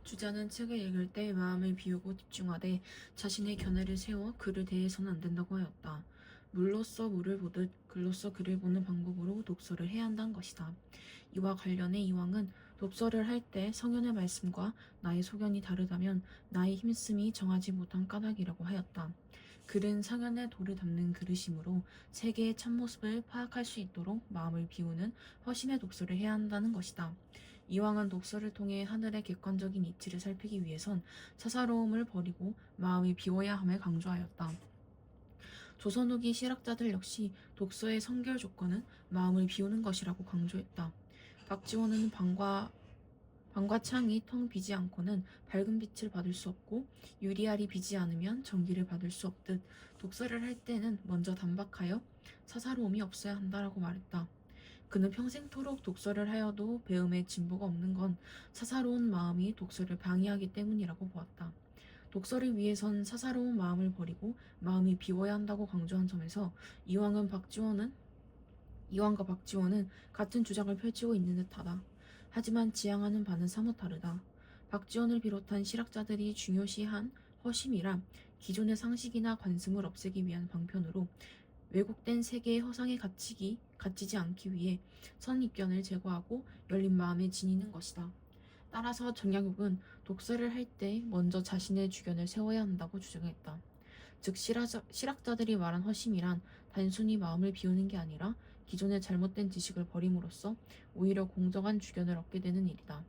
주자는 책을 읽을 때 마음을 비우고 집중하되 자신의 견해를 세워 글을 대해서는 안 된다고 하였다. 물로써 물을 보듯 글로써 글을 보는 방법으로 독서를 해야 한다는 것이다. 이와 관련해 이왕은 독서를 할 때 성현의 말씀과 나의 소견이 다르다면 나의 힘씀이 정하지 못한 까닭이라고 하였다. 글은 성현의 도를 담는 그릇이므로 세계의 참모습을 파악할 수 있도록 마음을 비우는 허심의 독서를 해야 한다는 것이다. 이왕은 독서를 통해 하늘의 객관적인 이치를 살피기 위해선 사사로움을 버리고 마음이 비워야 함을 강조하였다. 조선 후기 실학자들 역시 독서의 선결 조건은 마음을 비우는 것이라고 강조했다. 박지원은 방과 창이 텅 비지 않고는 밝은 빛을 받을 수 없고 유리알이 비지 않으면 전기를 받을 수 없듯 독서를 할 때는 먼저 단박하여 사사로움이 없어야 한다라고 말했다. 그는 평생토록 독서를 하여도 배움에 진보가 없는 건 사사로운 마음이 독서를 방해하기 때문이라고 보았다. 독서를 위해선 사사로운 마음을 버리고 마음이 비워야 한다고 강조한 점에서 이완과 박지원은 같은 주장을 펼치고 있는 듯하다. 하지만 지향하는 바는 사뭇 다르다. 박지원을 비롯한 실학자들이 중요시한 허심이란 기존의 상식이나 관습을 없애기 위한 방편으로 왜곡된 세계의 허상에 갇히지 않기 위해 선입견을 제거하고 열린 마음에 지니는 것이다. 따라서 정약용은 독서를 할 때 먼저 자신의 주견을 세워야 한다고 주장했다. 즉 실학자들이 말한 허심이란 단순히 마음을 비우는 게 아니라 기존의 잘못된 지식을 버림으로써 오히려 공정한 주견을 얻게 되는 일이다.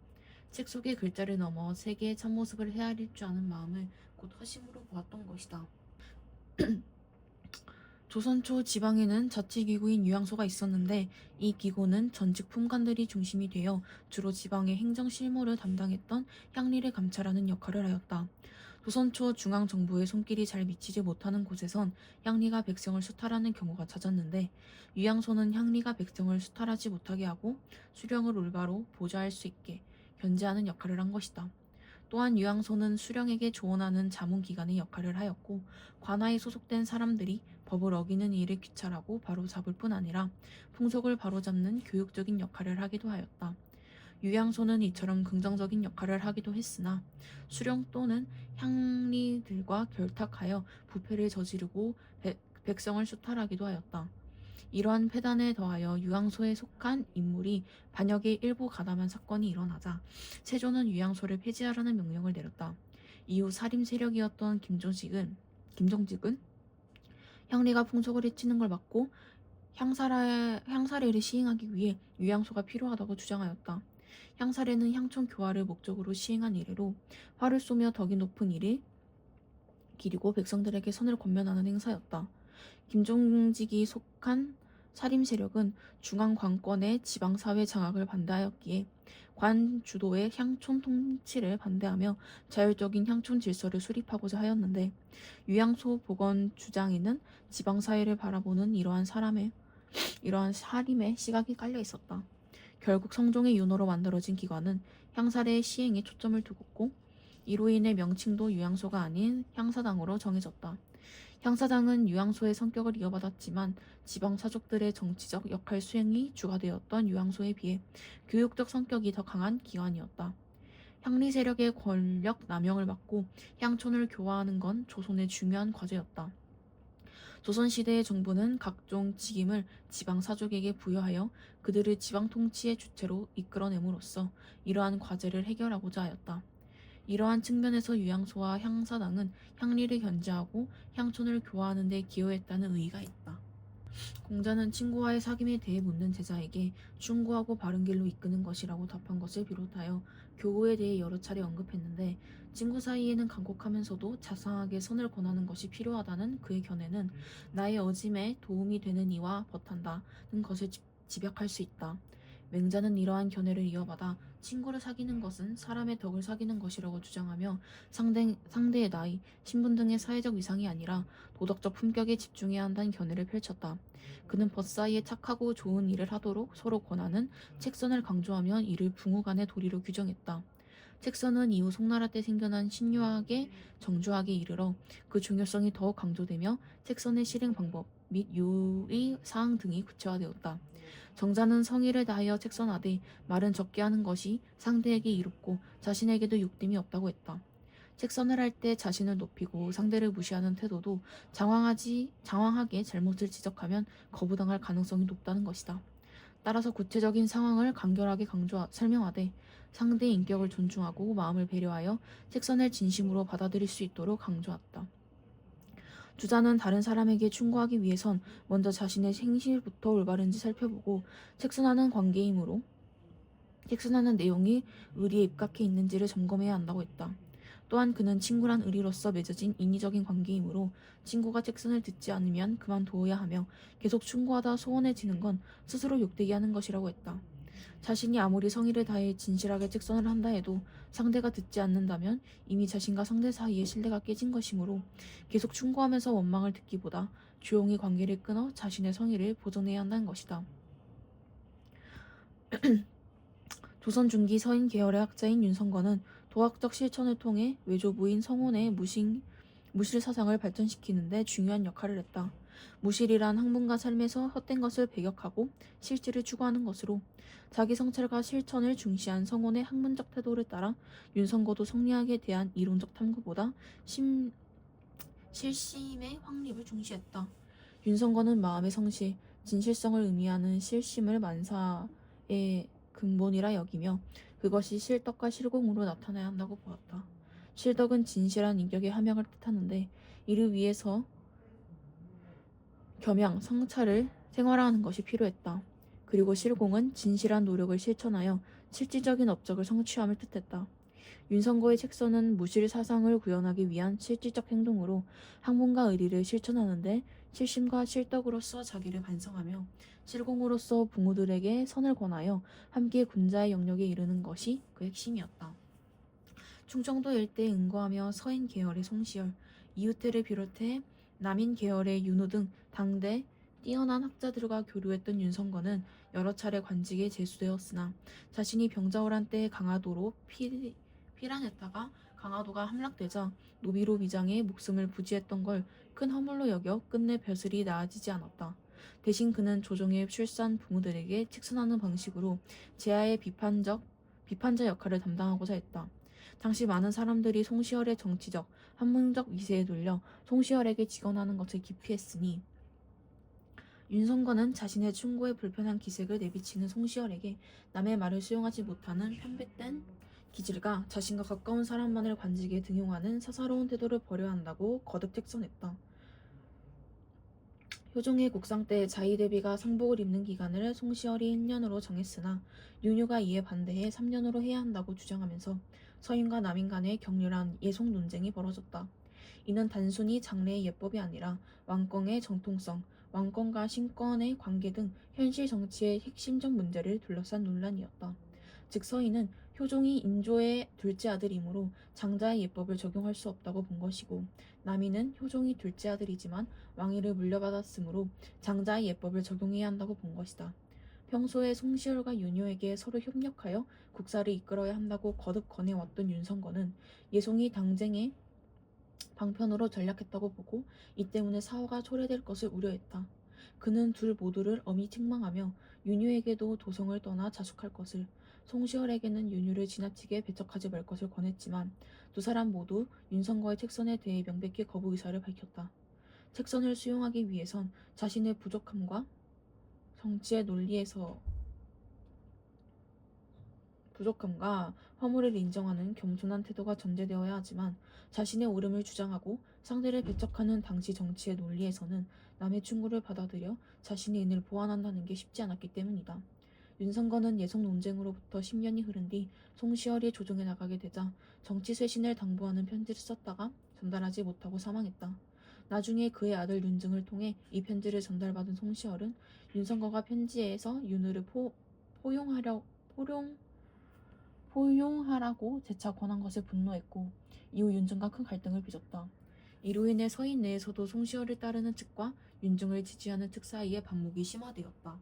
책 속의 글자를 넘어 세계의 참모습을 헤아릴 줄 아는 마음을 곧 허심으로 보았던 것이다. 조선 초 지방에는 자치기구인 유양소가 있었는데 이 기구는 전직 품관들이 중심이 되어 주로 지방의 행정 실무를 담당했던 향리를 감찰하는 역할을 하였다. 조선 초 중앙정부의 손길이 잘 미치지 못하는 곳에선 향리가 백성을 수탈하는 경우가 잦았는데 유양소는 향리가 백성을 수탈하지 못하게 하고 수령을 올바로 보좌할 수 있게 견제하는 역할을 한 것이다. 또한 유양소는 수령에게 조언하는 자문기관의 역할을 하였고 관하에 소속된 사람들이 법을 어기는 일을 귀찰하고 바로잡을 뿐 아니라 풍속을 바로잡는 교육적인 역할을 하기도 하였다. 유양소는 이처럼 긍정적인 역할을 하기도 했으나 수령 또는 향리들과 결탁하여 부패를 저지르고 백성을 수탈하기도 하였다. 이러한 폐단에 더하여 유양소에 속한 인물이 반역에 일부 가담한 사건이 일어나자 세조는 유양소를 폐지하라는 명령을 내렸다. 이후 살림 세력이었던 김정직은 향리가 풍속을 해치는 걸 막고 향사례를 시행하기 위해 유양소가 필요하다고 주장하였다. 향사례는 향촌 교화를 목적으로 시행한 이래로 활을 쏘며 덕이 높은 일을 기리고 백성들에게 선을 권면하는 행사였다. 김종직이 속한 사림 세력은 중앙 관권의 지방사회 장악을 반대하였기에 관 주도의 향촌 통치를 반대하며 자율적인 향촌 질서를 수립하고자 하였는데 유양소 복원 주장에는 지방사회를 바라보는 이러한 사림의 시각이 깔려 있었다. 결국 성종의 윤호로 만들어진 기관은 향사례의 시행에 초점을 두었고 이로 인해 명칭도 유양소가 아닌 향사당으로 정해졌다. 향사당은 유양소의 성격을 이어받았지만 지방 사족들의 정치적 역할 수행이 주가 되었던 유양소에 비해 교육적 성격이 더 강한 기관이었다. 향리 세력의 권력 남용을 막고 향촌을 교화하는 건 조선의 중요한 과제였다. 조선시대의 정부는 각종 직임을 지방 사족에게 부여하여 그들을 지방 통치의 주체로 이끌어냄으로써 이러한 과제를 해결하고자 하였다. 이러한 측면에서 유양소와 향사당은 향리를 견제하고 향촌을 교화하는 데 기여했다는 의의가 있다. 공자는 친구와의 사귐에 대해 묻는 제자에게 충고하고 바른 길로 이끄는 것이라고 답한 것을 비롯하여 교우에 대해 여러 차례 언급했는데 친구 사이에는 간곡하면서도 자상하게 선을 권하는 것이 필요하다는 그의 견해는 나의 어짐에 도움이 되는 이와 벗한다는 것을 집약할 수 있다. 맹자는 이러한 견해를 이어받아 친구를 사귀는 것은 사람의 덕을 사귀는 것이라고 주장하며 상대의 나이, 신분 등의 사회적 위상이 아니라 도덕적 품격에 집중해야 한다는 견해를 펼쳤다. 그는 벗사이에 착하고 좋은 일을 하도록 서로 권하는 책선을 강조하며 이를 부무간의 도리로 규정했다. 책선은 이후 송나라 때 생겨난 신유학의 정주학에 이르러 그 중요성이 더욱 강조되며 책선의 실행 방법 및 유의 사항 등이 구체화되었다. 정자는 성의를 다하여 책선하되 말은 적게 하는 것이 상대에게 이롭고 자신에게도 욕됨이 없다고 했다. 책선을 할 때 자신을 높이고 상대를 무시하는 태도도 장황하게 잘못을 지적하면 거부당할 가능성이 높다는 것이다. 따라서 구체적인 상황을 간결하게 설명하되 상대의 인격을 존중하고 마음을 배려하여 책선을 진심으로 받아들일 수 있도록 강조했다. 주자는 다른 사람에게 충고하기 위해선 먼저 자신의 행실부터 올바른지 살펴보고 책선하는 내용이 의리에 입각해 있는지를 점검해야 한다고 했다. 또한 그는 친구란 의리로서 맺어진 인위적인 관계이므로 친구가 책선을 듣지 않으면 그만두어야 하며 계속 충고하다 소원해지는 건 스스로 욕되게 하는 것이라고 했다. 자신이 아무리 성의를 다해 진실하게 책선을 한다 해도 상대가 듣지 않는다면 이미 자신과 상대 사이의 신뢰가 깨진 것이므로 계속 충고하면서 원망을 듣기보다 조용히 관계를 끊어 자신의 성의를 보존해야 한다는 것이다. 조선 중기 서인 계열의 학자인 윤성거는 도학적 실천을 통해 외조부인 성혼의 무실 사상을 발전시키는 데 중요한 역할을 했다. 무실이란 학문과 삶에서 헛된 것을 배격하고 실질을 추구하는 것으로 자기 성찰과 실천을 중시한 성혼의 학문적 태도를 따라 윤성거도 성리학에 대한 이론적 탐구보다 실심의 확립을 중시했다. 윤성거는 마음의 성실, 진실성을 의미하는 실심을 만사의 근본이라 여기며 그것이 실덕과 실공으로 나타나야 한다고 보았다. 실덕은 진실한 인격의 함양을 뜻하는데 이를 위해서 겸양, 성찰을 생활화하는 것이 필요했다. 그리고 실공은 진실한 노력을 실천하여 실질적인 업적을 성취함을 뜻했다. 윤성거의 책선은 무실 사상을 구현하기 위한 실질적 행동으로 학문과 의리를 실천하는데 실심과 실덕으로서 자기를 반성하며 실공으로서 부모들에게 선을 권하여 함께 군자의 영역에 이르는 것이 그 핵심이었다. 충청도 일대에 응거하며 서인 계열의 송시열, 이유태를 비롯해 남인 계열의 윤호 등 당대 뛰어난 학자들과 교류했던 윤성거는 여러 차례 관직에 제수되었으나 자신이 병자호란 때 강화도로 피란했다가 강화도가 함락되자 노비로 위장해 목숨을 부지했던 걸 큰 허물로 여겨 끝내 벼슬이 나아지지 않았다. 대신 그는 조정의 출산 부모들에게 책선하는 방식으로 제아의 비판자 역할을 담당하고자 했다. 당시 많은 사람들이 송시열의 정치적, 학문적 위세에 눌려 송시열에게 직언하는 것을 기피했으니 윤성거는 자신의 충고에 불편한 기색을 내비치는 송시열에게 남의 말을 수용하지 못하는 편백된 기질과 자신과 가까운 사람만을 관직에 등용하는 사사로운 태도를 버려야 한다고 거듭 책선했다. 효종의 국상 때 자의대비가 상복을 입는 기간을 송시열이 1년으로 정했으나 윤효가 이에 반대해 3년으로 해야 한다고 주장하면서 서인과 남인 간의 격렬한 예속 논쟁이 벌어졌다. 이는 단순히 장래의 예법이 아니라 왕권의 정통성, 왕권과 신권의 관계 등 현실 정치의 핵심적 문제를 둘러싼 논란이었다. 즉 서인은 효종이 인조의 둘째 아들이므로 장자의 예법을 적용할 수 없다고 본 것이고 남인은 효종이 둘째 아들이지만 왕위를 물려받았으므로 장자의 예법을 적용해야 한다고 본 것이다. 평소에 송시열과 윤효에게 서로 협력하여 국사를 이끌어야 한다고 거듭 권해왔던 윤성거는 예송이 당쟁의 방편으로 전략했다고 보고 이 때문에 사화가 초래될 것을 우려했다. 그는 둘 모두를 엄히 책망하며 윤효에게도 도성을 떠나 자숙할 것을, 송시열에게는 윤효를 지나치게 배척하지 말 것을 권했지만 두 사람 모두 윤성거의 책선에 대해 명백히 거부 의사를 밝혔다. 책선을 수용하기 위해선 자신의 부족함과 정치의 논리에서 부족함과 허물을 인정하는 겸손한 태도가 전제되어야 하지만 자신의 옳음을 주장하고 상대를 배척하는 당시 정치의 논리에서는 남의 충고를 받아들여 자신의 인을 보완한다는 게 쉽지 않았기 때문이다. 윤성거는 예속 논쟁으로부터 10년이 흐른 뒤 송시열이 조정에 나가게 되자 정치 쇄신을 당부하는 편지를 썼다가 전달하지 못하고 사망했다. 나중에 그의 아들 윤증을 통해 이 편지를 전달받은 송시열은 윤성거가 편지에서 윤후를 포용하라고 재차 권한 것에 분노했고 이후 윤증과 큰 갈등을 빚었다. 이로 인해 서인 내에서도 송시열을 따르는 측과 윤증을 지지하는 측 사이에 반목이 심화되었다.